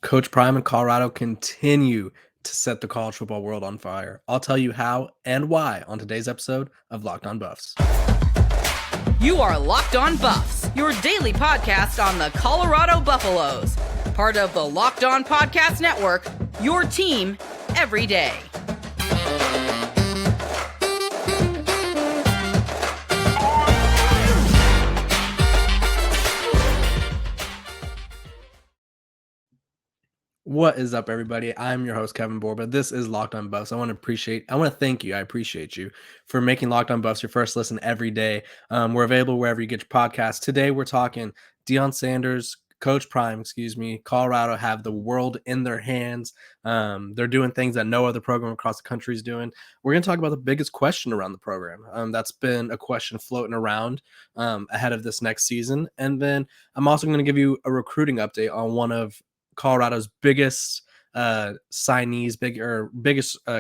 Coach Prime in Colorado continue to set the college football world on fire. I'll tell you how and why on today's episode of Locked On Buffs. You are Locked On Buffs, your daily podcast on the Colorado Buffaloes. Part of the Locked On Podcast Network, your team every day. What is up, everybody? I'm your host, Kevin Borba. This is Locked On Buffs. I want to thank you. I appreciate you for making Locked On Buffs your first listen every day. We're available wherever you get your podcasts. Today, we're talking Deion Sanders, Coach Prime, Colorado have the world in their hands. They're doing things that no other program across the country is doing. We're going to talk about the biggest question around the program. That's been a question floating around ahead of this next season. And then I'm also going to give you a recruiting update on one of Colorado's biggest biggest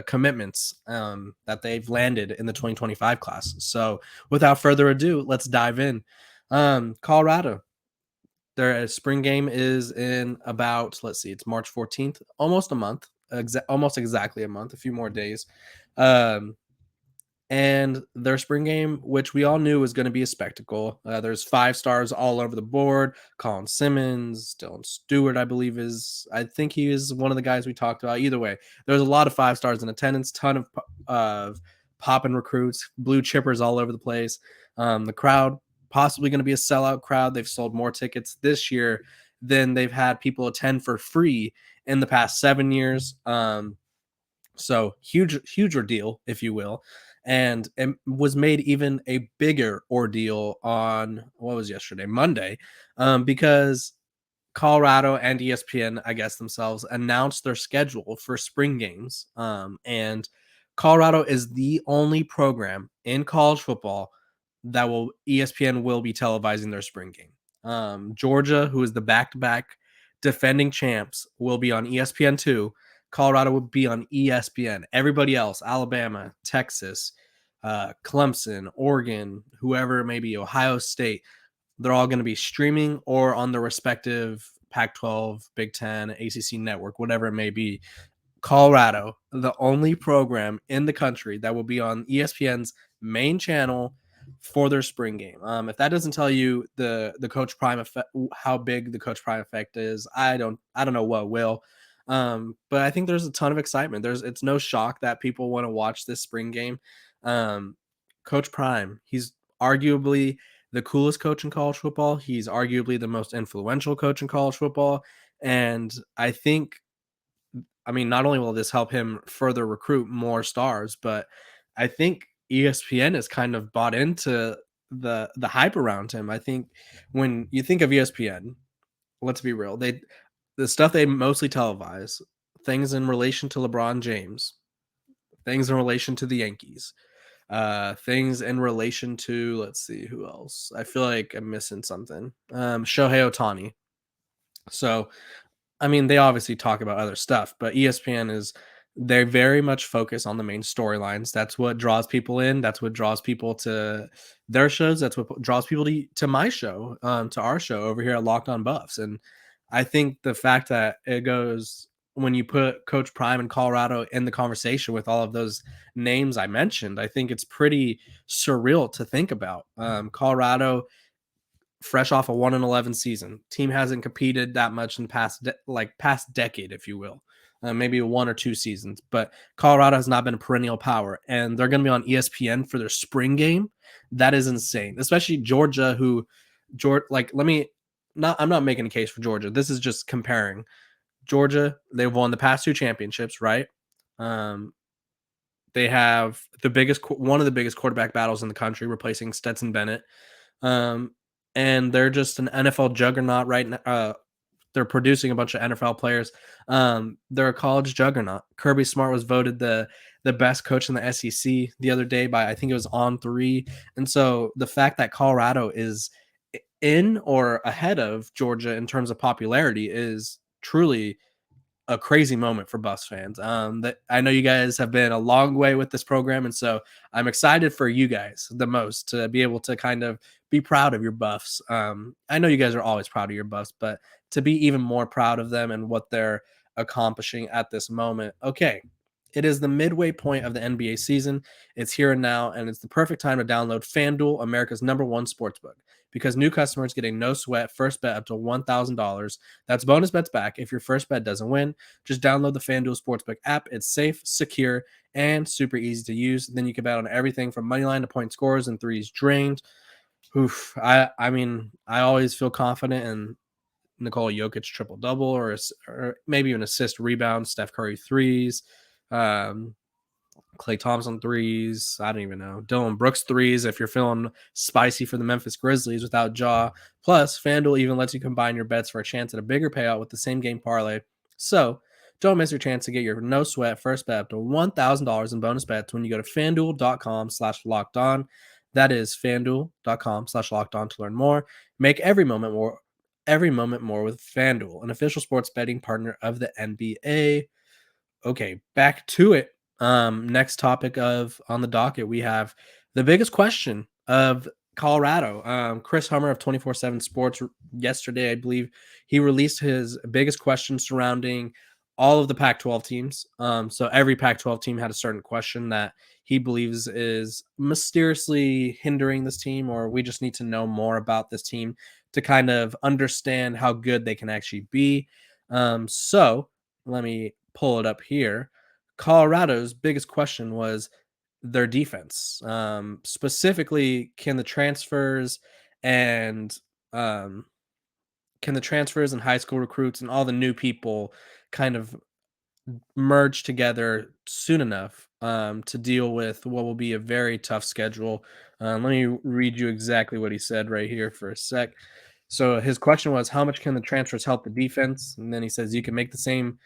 commitments that they've landed in the 2025 class. So without further ado, let's dive in. Colorado, their spring game is in about, it's March 14th, almost a month, almost exactly a month, a few more days. And their spring game, which we all knew was going to be a spectacle. There's 5 stars all over the board. Colin Simmons, Dylan Stewart, I think he is one of the guys we talked about. Either way, there's a lot of 5 stars in attendance, ton of popping recruits, blue chippers all over the place. The crowd, possibly going to be a sellout crowd. They've sold more tickets this year than they've had people attend for free in the past 7 years. So huge ordeal, if you will. And it was made even a bigger ordeal on Monday, because Colorado and ESPN, I guess themselves, announced their schedule for spring games. And Colorado is the only program in college football that ESPN will be televising their spring game. Georgia, who is the back-to-back defending champs, will be on ESPN2. Colorado would be on ESPN. Everybody else, Alabama, Texas, Clemson, Oregon, whoever it may be, Ohio State, they're all going to be streaming or on the respective Pac-12, Big Ten, ACC network, whatever it may be. Colorado, the only program in the country that will be on ESPN's main channel for their spring game. If that doesn't tell you the Coach Prime effect, how big the Coach Prime effect is, I don't know what will. But I think there's a ton of excitement. It's no shock that people want to watch this spring game. Coach Prime, he's arguably the coolest coach in college football. He's arguably the most influential coach in college football. And I think, not only will this help him further recruit more stars, but I think ESPN has kind of bought into the hype around him. I think when you think of ESPN, let's be real, the stuff they mostly televise, things in relation to LeBron James, things in relation to the Yankees, things in relation to, let's see, who else? I feel like I'm missing something. Shohei Ohtani. So, they obviously talk about other stuff, but ESPN they very much focus on the main storylines. That's what draws people in. That's what draws people to their shows. That's what draws people to my show, to our show over here at Locked On Buffs. And I think the fact that it goes, when you put Coach Prime in Colorado in the conversation with all of those names I mentioned, I think it's pretty surreal to think about. Colorado, fresh off a 1-11 season, team hasn't competed that much in past decade, if you will. Maybe 1 or 2 seasons, but Colorado has not been a perennial power, and they're going to be on ESPN for their spring game. That is insane, especially Georgia, I'm not making a case for Georgia. This is just comparing. Georgia, they've won the past 2 championships, right? They have one of the biggest quarterback battles in the country, replacing Stetson Bennett. And they're just an NFL juggernaut right now. They're producing a bunch of NFL players. They're a college juggernaut. Kirby Smart was voted the best coach in the SEC the other day by, I think it was On3. And so the fact that Colorado is in or ahead of Georgia in terms of popularity is truly a crazy moment for Buffs fans. That I know you guys have been a long way with this program, and so I'm excited for you guys the most to be able to kind of be proud of your Buffs. I know you guys are always proud of your Buffs, but to be even more proud of them and what they're accomplishing at this moment. Okay, it is the midway point of the NBA season. It's here and now, and it's the perfect time to download FanDuel, America's #1 sportsbook, because new customers get a no sweat first bet up to $1,000. That's bonus bets back if your first bet doesn't win. Just download the FanDuel Sportsbook app. It's safe, secure, and super easy to use. Then you can bet on everything from money line to point scores and threes drained. Oof. I mean, I always feel confident in Nikola Jokic triple double, or maybe even assist, rebound, Steph Curry threes, Klay Thompson threes. I don't even know. Dylan Brooks threes if you're feeling spicy for the Memphis Grizzlies without Ja. Plus, FanDuel even lets you combine your bets for a chance at a bigger payout with the same game parlay. So don't miss your chance to get your no sweat first bet up to $1,000 in bonus bets when you go to FanDuel.com/locked on. That is FanDuel.com/locked on to learn more. Make every moment more with FanDuel, an official sports betting partner of the NBA. Okay, back to it. Next topic of on the docket, we have the biggest question of Colorado. Chris Hummer of 24/7 Sports yesterday, I believe, he released his biggest question surrounding all of the Pac-12 teams. So every Pac-12 team had a certain question that he believes is mysteriously hindering this team, or we just need to know more about this team to kind of understand how good they can actually be. So let me pull it up here. Colorado's biggest question was their defense. Specifically, and um, can the transfers and high school recruits and all the new people kind of merge together soon enough to deal with what will be a very tough schedule? Let me read you exactly what he said right here for a sec. So his question was, how much can the transfers help the defense? And then he says, you can make the same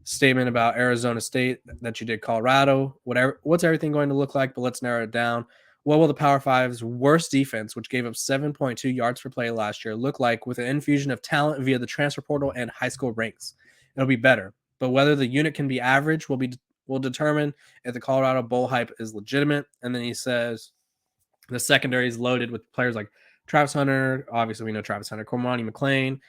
statement about Arizona State that you did Colorado. What's everything going to look like? But let's narrow it down. What will the Power Five's worst defense, which gave up 7.2 yards per play last year, look like with an infusion of talent via the transfer portal and high school ranks? It'll be better, but whether the unit can be average will determine if the Colorado Bowl hype is legitimate. And then he says the secondary is loaded with players like Travis Hunter. Obviously, we know Travis Hunter, Cormani McClain,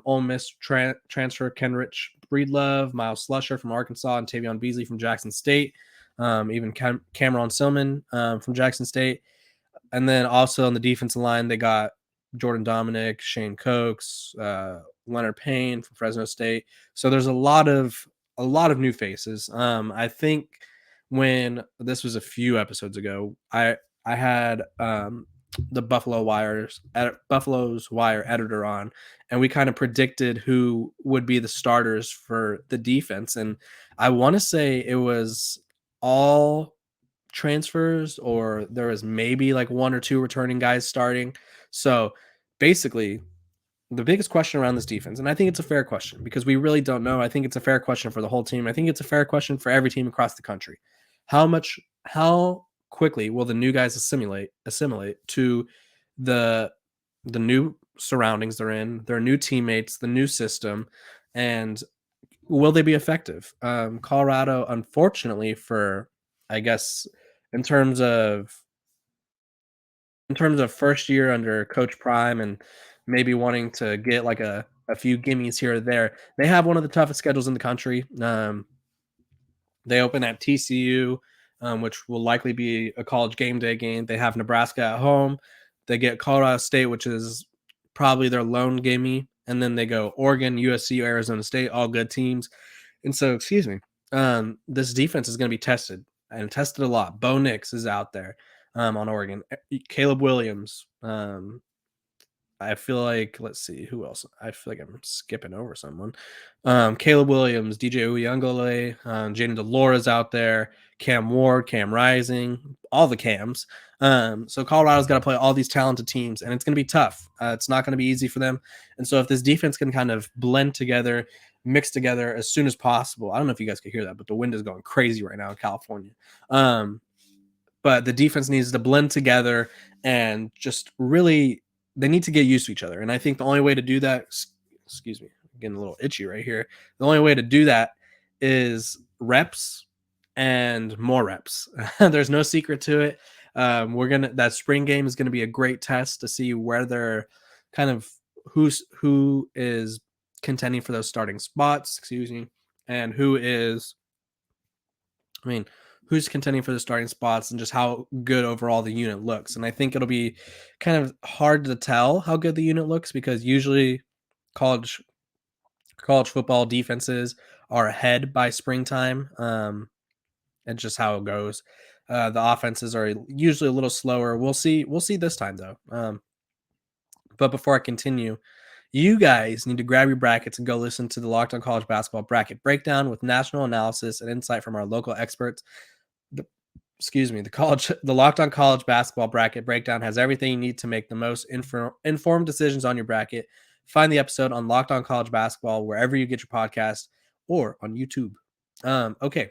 Ole Miss transfer Kenrich Breedlove, Miles Slusher from Arkansas, and Tavion Beasley from Jackson State. Even Cameron Sillman from Jackson State. And then also on the defensive line, they got Jordan Dominic, Shane Cokes, Leonard Payne from Fresno State. So there's a lot of new faces. I think when this was a few episodes ago, I had the Buffalo's Wire editor on, and we kind of predicted who would be the starters for the defense. And I want to say it was all transfers, or there was maybe like one or two returning guys starting. So basically, the biggest question around this defense, and I think it's a fair question because we really don't know. I think it's a fair question for the whole team. I think it's a fair question for every team across the country. How quickly will the new guys assimilate to the new surroundings they're in, their new teammates, the new system, and will they be effective? Colorado, unfortunately, for I guess in terms of first year under Coach Prime and maybe wanting to get like a few gimmies here or there, they have one of the toughest schedules in the country. They open at TCU, which will likely be a college game day game. They have Nebraska at home. They get Colorado State, which is probably their lone gimme. And then they go Oregon, USC, Arizona State, all good teams. And so, this defense is going to be tested and tested a lot. Bo Nix is out there on Oregon. Caleb Williams. I feel like, let's see, who else? I feel like I'm skipping over someone. Caleb Williams, DJ Uyunglele, Jaden Delora's out there, Cam Ward, Cam Rising, all the Cams. So Colorado's got to play all these talented teams, and it's going to be tough. It's not going to be easy for them. And so if this defense can kind of blend together, mix together as soon as possible. I don't know if you guys can hear that, but the wind is going crazy right now in California. But the defense needs to blend together and just really – they need to get used to each other. And I think the only way to do that, excuse me, I'm getting a little itchy right here. The only way to do that is reps and more reps. There's no secret to it. That spring game is gonna be a great test to see where they're kind of who is contending for those starting spots, excuse me, and I mean, who's contending for the starting spots and just how good overall the unit looks. And I think it'll be kind of hard to tell how good the unit looks because usually college college football defenses are ahead by springtime. And just how it goes. The offenses are usually a little slower. We'll see. We'll see this time though. But before I continue, you guys need to grab your brackets and go listen to the Locked On College Basketball Bracket Breakdown with national analysis and insight from our local experts. The, the Locked On College Basketball Bracket Breakdown has everything you need to make the most informed decisions on your bracket. Find the episode on Locked On College Basketball wherever you get your podcast or on YouTube. Okay,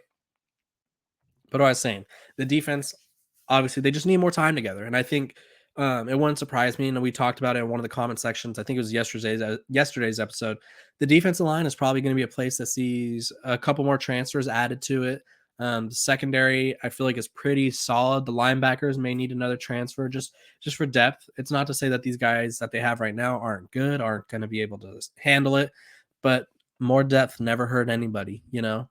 but what I was saying, the defense, obviously, they just need more time together. And I think it wouldn't surprise me. And we talked about it in one of the comment sections. I think it was yesterday's episode. The defensive line is probably going to be a place that sees a couple more transfers added to it. The secondary, I feel like, is pretty solid. The linebackers may need another transfer just for depth. It's not to say that these guys that they have right now aren't good, aren't going to be able to handle it, but more depth never hurt anybody, you know.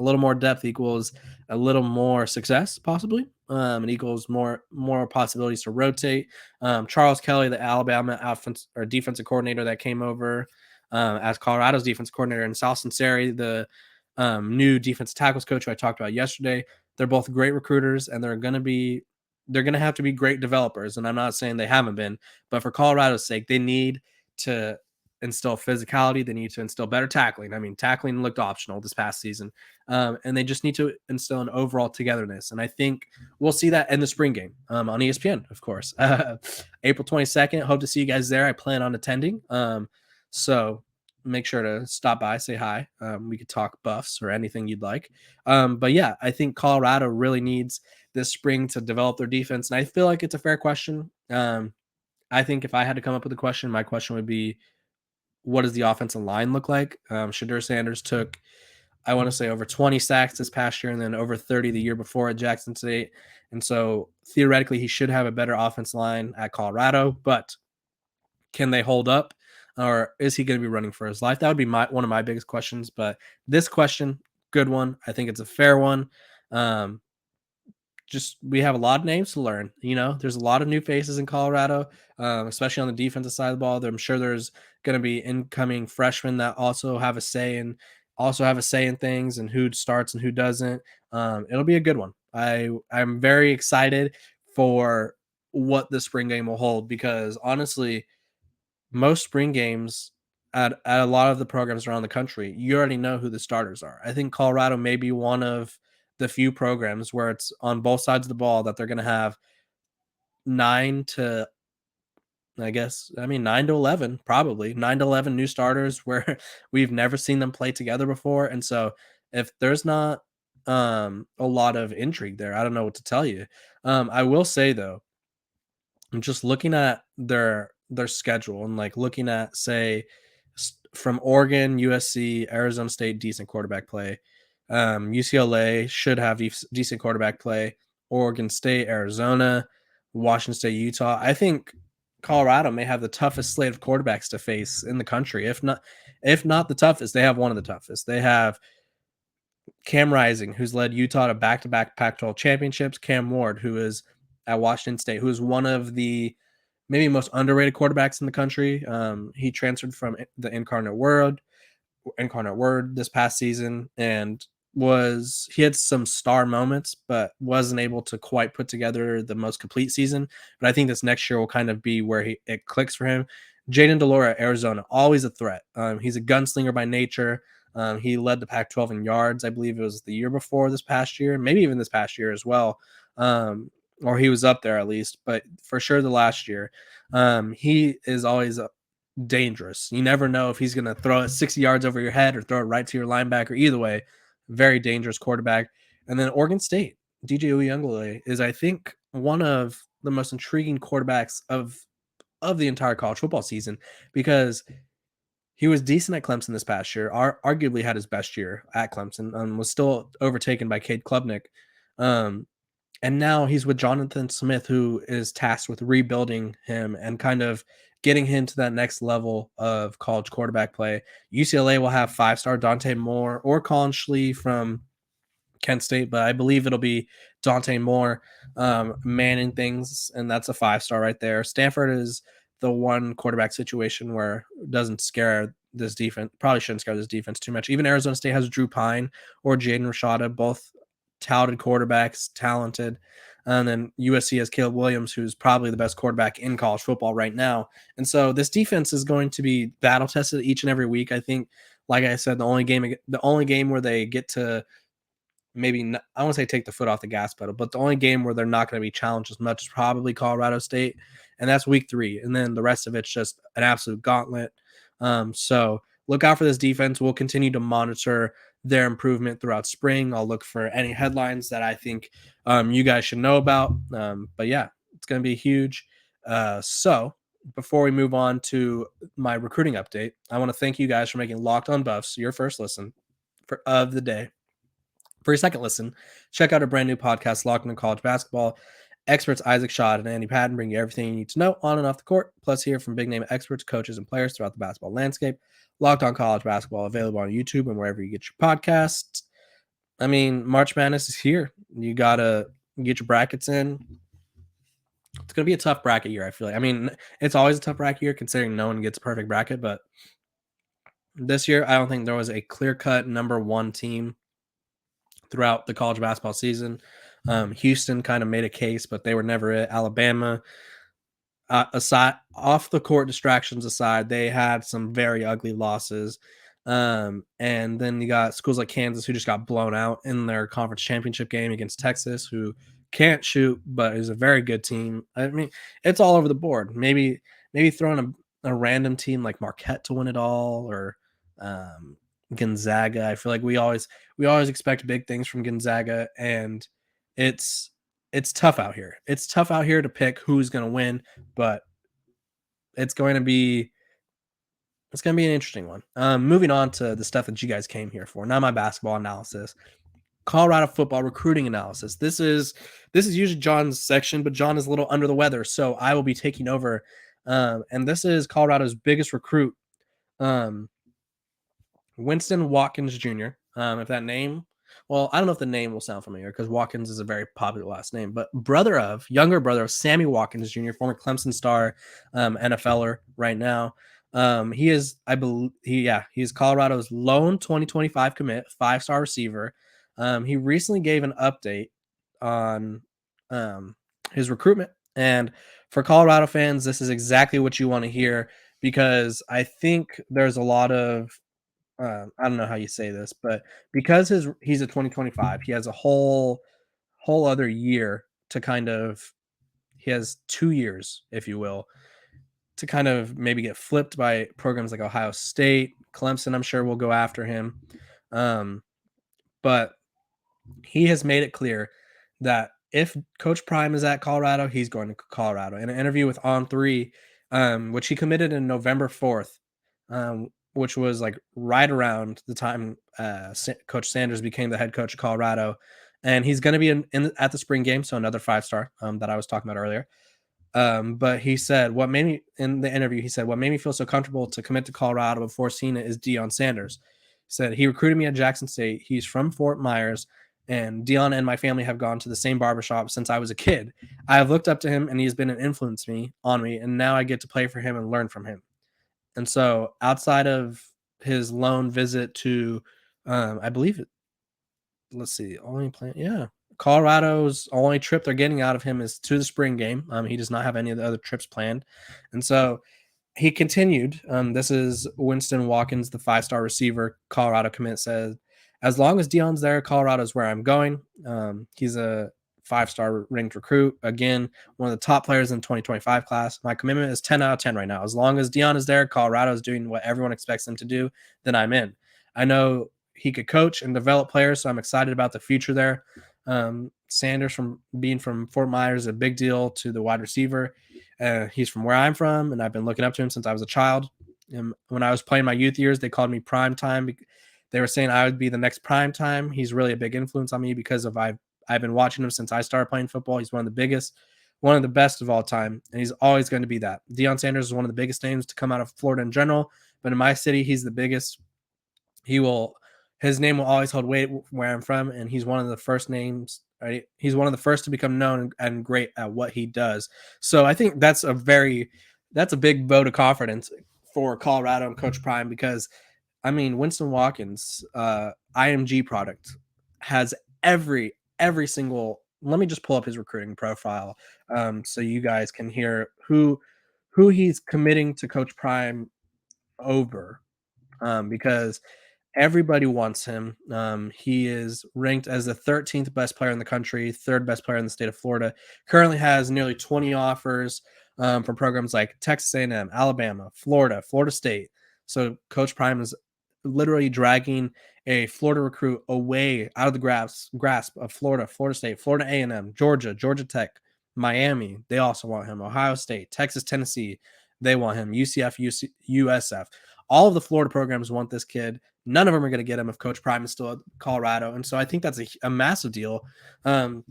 A little more depth equals a little more success, possibly. It equals more possibilities to rotate. Charles Kelly, the Alabama defensive coordinator that came over as Colorado's defensive coordinator, and Sal Sunseri, the new defensive tackles coach who I talked about yesterday. They're both great recruiters, and they're going to have to be great developers. And I'm not saying they haven't been, but for Colorado's sake, they need to instill physicality. They need to instill better tackling. I mean, tackling looked optional this past season. And they just need to instill an overall togetherness. And I think we'll see that in the spring game on ESPN, of course. April 22nd. Hope to see you guys there. I plan on attending. So make sure to stop by, say hi. We could talk buffs or anything you'd like. But yeah, I think Colorado really needs this spring to develop their defense. And I feel like it's a fair question. I think if I had to come up with a question, my question would be, what does the offensive line look like? Shadur Sanders took, I want to say, over 20 sacks this past year and then over 30 the year before at Jackson State. And so theoretically, he should have a better offense line at Colorado, but can they hold up? Or is he going to be running for his life? That would be one of my biggest questions. But this question, good one. I think it's a fair one. We have a lot of names to learn. You know, there's a lot of new faces in Colorado, especially on the defensive side of the ball. I'm sure there's going to be incoming freshmen that also have a say in things and who starts and who doesn't. It'll be a good one. I'm very excited for what the spring game will hold because honestly, most spring games at a lot of the programs around the country, you already know who the starters are. I think Colorado may be one of the few programs where it's on both sides of the ball that they're going to have 9 to 11, probably 9 to 11 new starters where we've never seen them play together before. And so if there's not a lot of intrigue there, I don't know what to tell you. I will say though, I'm just looking at their schedule and like looking at say from Oregon, USC, Arizona State, decent quarterback play. UCLA should have decent quarterback play. Oregon State, Arizona, Washington State, Utah. I think Colorado may have the toughest slate of quarterbacks to face in the country. If not the toughest, they have one of the toughest. They have Cam Rising, who's led Utah to back-to-back Pac-12 championships. Cam Ward, who is at Washington State, who is one of the maybe most underrated quarterbacks in the country. He transferred from the Incarnate Word this past season and he had some star moments, but wasn't able to quite put together the most complete season. But I think this next year will kind of be where it clicks for him. Jaden Delora, Arizona, always a threat. He's a gunslinger by nature. He led the Pac-12 in yards. I believe it was the year before this past year, maybe even this past year as well. Or he was up there at least, but for sure the last year. He is always dangerous. You never know if he's going to throw it 60 yards over your head or throw it right to your linebacker. Either way, very dangerous quarterback. And then Oregon State, DJ Uiagalelei is, I think, one of the most intriguing quarterbacks of the entire college football season because he was decent at Clemson this past year, arguably had his best year at Clemson, was still overtaken by Cade Klubnik. And now he's with Jonathan Smith, who is tasked with rebuilding him and kind of getting him to that next level of college quarterback play. UCLA will have 5-star Dante Moore or Colin Schlee from Kent State, but I believe it'll be Dante Moore manning things, and that's a 5-star right there. Stanford is the one quarterback situation where it doesn't scare this defense. Probably shouldn't scare this defense too much. Even Arizona State has Drew Pine or Jaden Rashada, both touted quarterbacks, talented. And then USC has Caleb Williams, who's probably the best quarterback in college football right now. And so this defense is going to be battle tested each and every week. I think, like I said, the only game where they get to maybe not, I won't say take the foot off the gas pedal, but the only game where they're not going to be challenged as much is probably Colorado State, and that's week 3. And then the rest of it's just an absolute gauntlet. So look out for this defense. We'll continue to monitor their improvement throughout spring. I'll look for any headlines that I think you guys should know about. But yeah, it's going to be huge. So before we move on to my recruiting update, I want to thank you guys for making Locked On Buffs your first listen of the day. For your second listen, check out our brand new podcast, Locked On College Basketball. Experts Isaac Schott and Andy Patton bring you everything you need to know on and off the court, plus hear from big-name experts, coaches, and players throughout the basketball landscape. Locked On College Basketball, available on YouTube and wherever you get your podcasts. I mean, March Madness is here. You got to get your brackets in. It's going to be a tough bracket year, I feel like. I mean, it's always a tough bracket year considering no one gets a perfect bracket, but this year, I don't think there was a clear-cut number one team throughout the college basketball season. Houston kind of made a case, but they were never it. Alabama, aside off the court distractions aside, they had some very ugly losses. And then you got schools like Kansas who just got blown out in their conference championship game against Texas, who can't shoot but is a very good team. I mean, it's all over the board. Maybe throwing a random team like Marquette to win it all, or Gonzaga. I feel like we always expect big things from Gonzaga, and it's tough out here. It's tough out here to pick who's going to win, but it's going to be an interesting one. Moving on to the stuff that you guys came here for, not my basketball analysis. Colorado football recruiting analysis. This is usually John's section, but John is a little under the weather, so I will be taking over. And this is Colorado's biggest recruit, Winston Watkins Jr. If that name, well, I don't know if the name will sound familiar because Watkins is a very popular last name, but younger brother of Sammy Watkins Jr., former Clemson star, NFLer right now. He is, I believe, he's Colorado's lone 2025 commit, 5-star receiver. He recently gave an update on his recruitment, and for Colorado fans, this is exactly what you want to hear, because I think there's a lot of I don't know how you say this, but because he's a 2025, he has a whole other year to he has 2 years, if you will, to kind of maybe get flipped by programs like Ohio State, Clemson. I'm sure will go after him. But he has made it clear that if Coach Prime is at Colorado, he's going to Colorado. In an interview with On3, which he committed in November 4th, which was like right around the time Coach Sanders became the head coach of Colorado. And he's going to be at the spring game, so another 5-star that I was talking about earlier. But he said, what made me feel so comfortable to commit to Colorado before seeing it is Deion Sanders. He said, he recruited me at Jackson State. He's from Fort Myers, and Deion and my family have gone to the same barbershop since I was a kid. I have looked up to him, and he's been an influence on me, and now I get to play for him and learn from him. And so outside of his lone visit to, I believe Colorado's only trip they're getting out of him is to the spring game. He does not have any of the other trips planned. And so he continued. This is Winston Watkins, the 5-star receiver, Colorado commit, said, as long as Deion's there, Colorado's where I'm going. He's a 5-star ranked recruit. Again, one of the top players in the 2025 class. My commitment is 10 out of 10 right now. As long as Deion is there, Colorado is doing what everyone expects them to do, then I'm in. I know he could coach and develop players, so I'm excited about the future there. Sanders, from being from Fort Myers, is a big deal to the wide receiver. He's from where I'm from, and I've been looking up to him since I was a child. And when I was playing my youth years, they called me Prime Time. They were saying I would be the next Prime Time. He's really a big influence on me because of I've been watching him since I started playing football. He's one of the biggest, one of the best of all time, and he's always going to be that. Deion Sanders is one of the biggest names to come out of Florida in general, but in my city, he's the biggest. He will his name will always hold weight where I'm from, and he's one of the first names. Right, he's one of the first to become known and great at what he does. So I think that's a big vote of confidence for Colorado and Coach Prime, because I mean Winston Watkins, IMG product, has every single. Let me just pull up his recruiting profile, so you guys can hear who he's committing to Coach Prime over, because everybody wants him. He is ranked as the 13th best player in the country, third best player in the state of Florida. Currently has nearly 20 offers from programs like Texas A&M, Alabama, Florida, Florida State. So Coach Prime is literally dragging a Florida recruit away out of the grasp of Florida, Florida State, Florida A&M, Georgia, Georgia Tech, Miami. They also want him. Ohio State, Texas, Tennessee. They want him. UCF, USF. All of the Florida programs want this kid. None of them are going to get him if Coach Prime is still at Colorado. And so I think that's a massive deal. I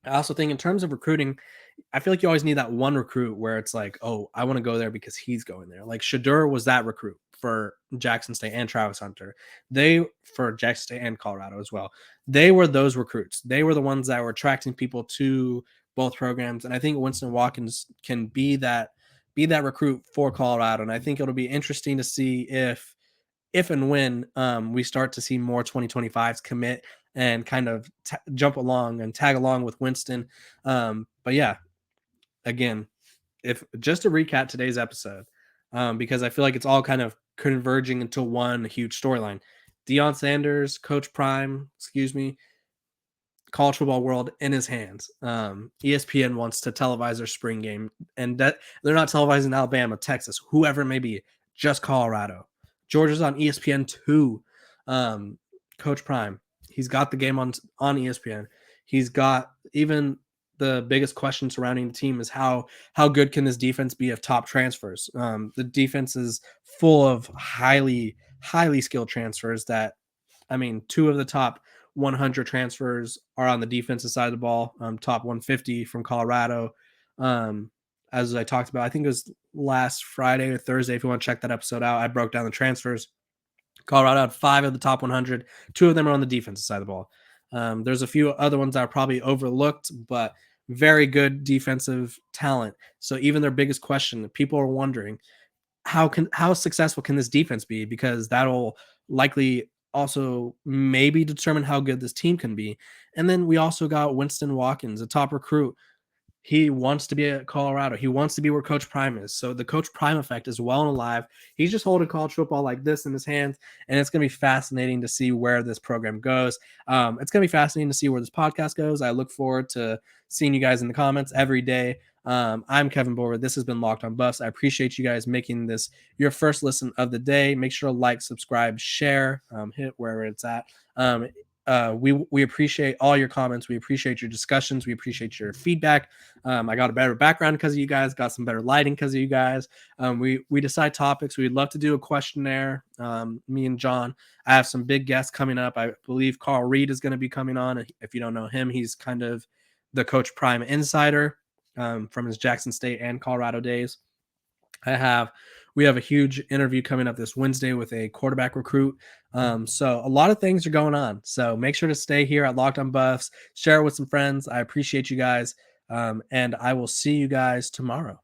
also think in terms of recruiting, I feel like you always need that one recruit where it's like, oh, I want to go there because he's going there. Like Shadur was that recruit for Jackson State and Travis Hunter. For Jackson State and Colorado as well. They were those recruits. They were the ones that were attracting people to both programs. And I think Winston Watkins can be that recruit for Colorado. And I think it'll be interesting to see if and when we start to see more 2025s commit and kind of jump along and tag along with Winston. But yeah, again, if just to recap today's episode, because I feel like it's all kind of converging into one huge storyline. Deion Sanders, Coach Prime, college football world in his hands. ESPN wants to televise their spring game, and that they're not televising Alabama, Texas, whoever it may be, just Colorado. Georgia's on ESPN too. Coach Prime, he's got the game on ESPN. He's got even the biggest question surrounding the team is how good can this defense be of top transfers? The defense is full of highly skilled transfers. That, I mean, 2 of the top 100 transfers are on the defensive side of the ball. Top 150 from Colorado. As I talked about, I think it was last Friday or Thursday. If you want to check that episode out, I broke down the transfers. Colorado had 5 of the top 100. 2 of them are on the defensive side of the ball. There's a few other ones that are probably overlooked, but very good defensive talent. So even their biggest question, people are wondering, how successful can this defense be? Because that'll likely also maybe determine how good this team can be. And then we also got Winston Watkins, a top recruit. He wants to be at Colorado. He wants to be where Coach Prime is. So the Coach Prime effect is well and alive. He's just holding college football like this in his hands, and it's going to be fascinating to see where this program goes. It's going to be fascinating to see where this podcast goes. I look forward to seeing you guys in the comments every day. I'm Kevin Boulder. This has been Locked on Buffs. I appreciate you guys making this your first listen of the day. Make sure to like, subscribe, share, hit wherever it's at. We appreciate all your comments. We appreciate your discussions. We appreciate your feedback. I got a better background because of you guys, got some better lighting because of you guys. We decide topics. We'd love to do a questionnaire. Me and John, I have some big guests coming up. I believe Carl Reed is going to be coming on. If you don't know him, he's kind of the Coach Prime insider from his Jackson State and Colorado days. We have a huge interview coming up this Wednesday with a quarterback recruit. So a lot of things are going on. So make sure to stay here at Locked on Buffs, share it with some friends. I appreciate you guys. And I will see you guys tomorrow.